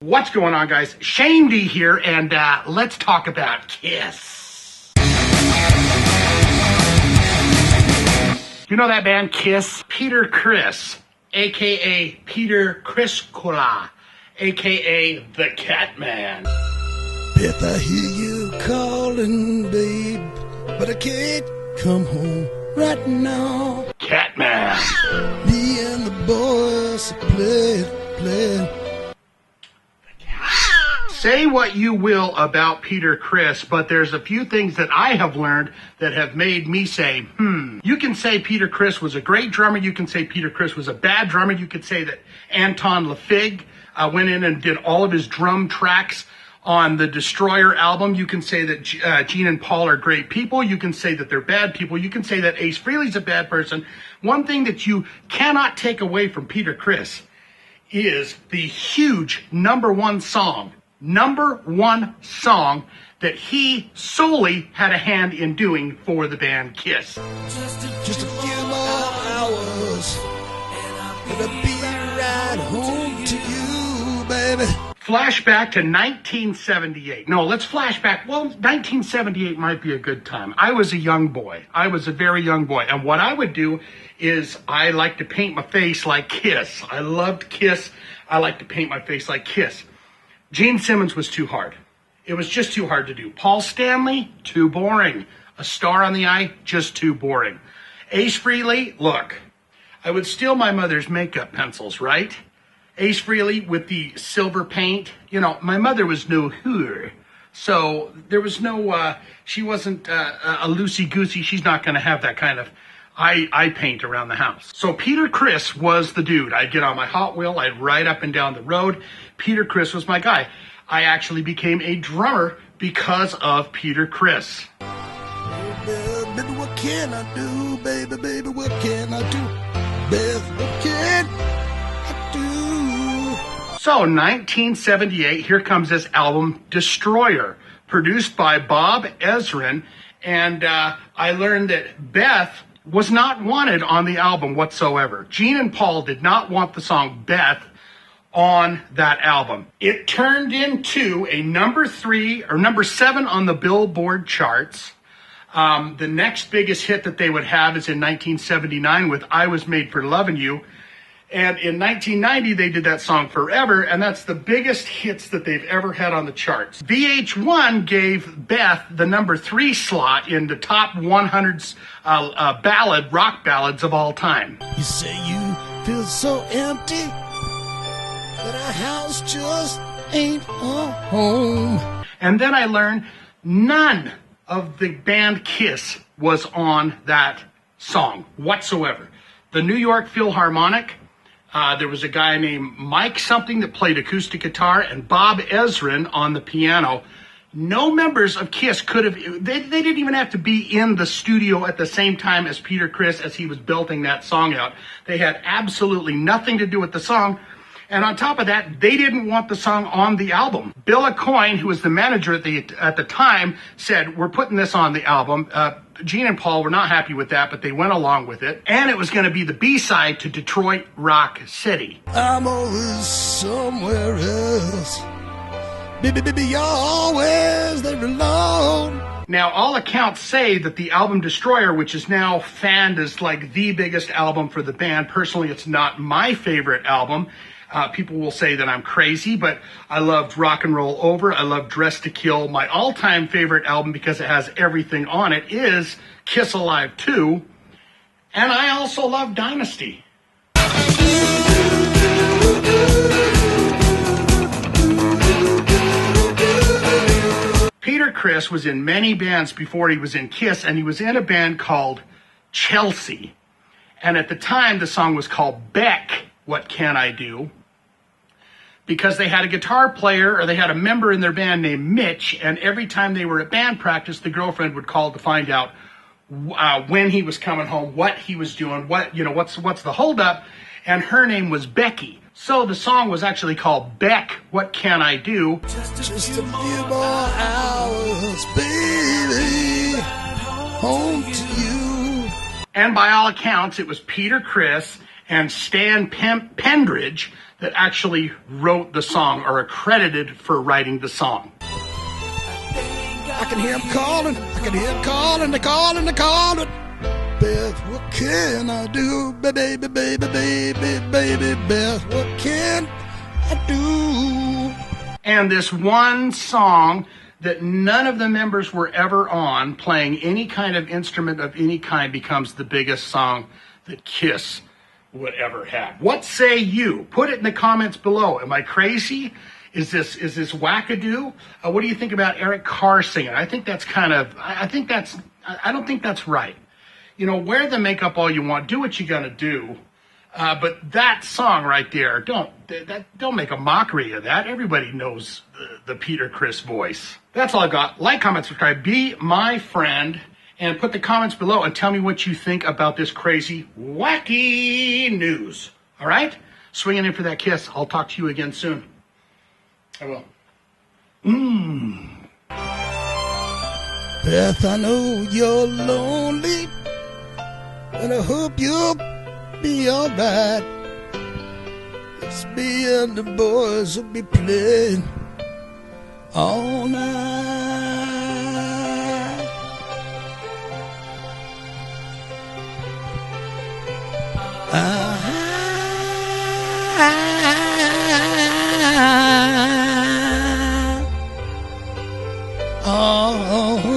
What's going on, guys? Shane D here, and let's talk about KISS. You know that band KISS? Peter Criss, a.k.a. Peter Criss, a.k.a. the Catman. Beth, I hear you calling, babe, but I can't come home right now. Catman. Me and the boys playing. Say what you will about Peter Criss, but there's a few things that I have learned that have made me say, You can say Peter Criss was a great drummer. You can say Peter Criss was a bad drummer. You could say that Anton LaFig went in and did all of his drum tracks on the Destroyer album. You can say that Gene and Paul are great people. You can say that they're bad people. You can say that Ace Frehley's a bad person. One thing that you cannot take away from Peter Criss is the huge number one song that he solely had a hand in doing for the band KISS. Just a few more hours, and I'll be right home to you, baby. Flashback to 1978. No, let's flash back. Well, 1978 might be a good time. I was a young boy. I was a very young boy. And what I would do is I like to paint my face like KISS. I loved KISS. I like to paint my face like KISS. Gene Simmons was too hard. It was just too hard to do. Paul Stanley, too boring. A Star on the Eye, just too boring. Ace Frehley, look, I would steal my mother's makeup pencils, right? Ace Frehley with the silver paint. You know, my mother was no hooer. So there was no, she wasn't a loosey-goosey. She's not going to have that kind of eye paint around the house. So Peter Criss was the dude. I'd get on my Hot Wheel. I'd ride up and down the road. Peter Criss was my guy. I actually became a drummer because of Peter Criss. Baby, what can I do? Baby, what can I do? Beth, what can I do? So 1978, here comes this album, Destroyer, produced by Bob Ezrin. And I learned that Beth was not wanted on the album whatsoever. Gene and Paul did not want the song Beth on that album. It turned into a number 7 on the Billboard charts. The next biggest hit that they would have is in 1979 with I Was Made for Lovin' You. And in 1990, they did that song Forever, and that's the biggest hits that they've ever had on the charts. VH1 gave Beth the number 3 slot in the top 100 rock ballads of all time. You say you feel so empty, that our house just ain't a home. And then I learned none of the band KISS was on that song whatsoever. The New York Philharmonic, there was a guy named Mike something that played acoustic guitar, and Bob Ezrin on the piano. No members of KISS could have, they didn't even have to be in the studio at the same time as Peter Criss as he was belting that song out. They had absolutely nothing to do with the song. And on top of that, they didn't want the song on the album. Bill Aucoin, who was the manager at the time, said, we're putting this on the album. Gene and Paul were not happy with that, but they went along with it. And it was going to be the B-side to Detroit Rock City. I'm always somewhere else. Baby, you're always there alone. Now, all accounts say that the album Destroyer, which is now fanned as like the biggest album for the band, personally, it's not my favorite album. People will say that I'm crazy, but I loved Rock and Roll Over. I love Dressed to Kill. My all-time favorite album, because it has everything on it, is Kiss Alive 2. And I also love Dynasty. Peter Criss was in many bands before he was in KISS, and he was in a band called Chelsea. And at the time, the song was called Beck, What Can I Do? Because they had a guitar player, or they had a member in their band named Mitch, and every time they were at band practice, the girlfriend would call to find out when he was coming home, what he was doing, what's the holdup, and her name was Becky. So the song was actually called Beck, What Can I Do? Just a few more hours, baby, home to you. And by all accounts, it was Peter Criss and Stan Pendridge that actually wrote the song or are credited for writing the song. I can hear him calling. I can hear him calling. They're calling. They're calling. Beth, what can I do? Baby, baby, baby, baby, Beth, what can I do? And this one song that none of the members were ever on playing any kind of instrument of any kind becomes the biggest song that KISS would ever have. What say you? Put it in the comments below. Am I crazy? Is this wackadoo? What do you think about Eric Carr singing? I think that's I don't think that's right. You know, wear the makeup all you want, do what you gotta do. But that song right there, don't make a mockery of that. Everybody knows the Peter Criss voice. That's all I got. Like, comment, subscribe, be my friend, and put the comments below and tell me what you think about this crazy, wacky news. All right? Swinging in for that kiss. I'll talk to you again soon. I will. Beth, I know you're lonely, and I hope you'll be alright. It's me and the boys will be playing all night. Oh.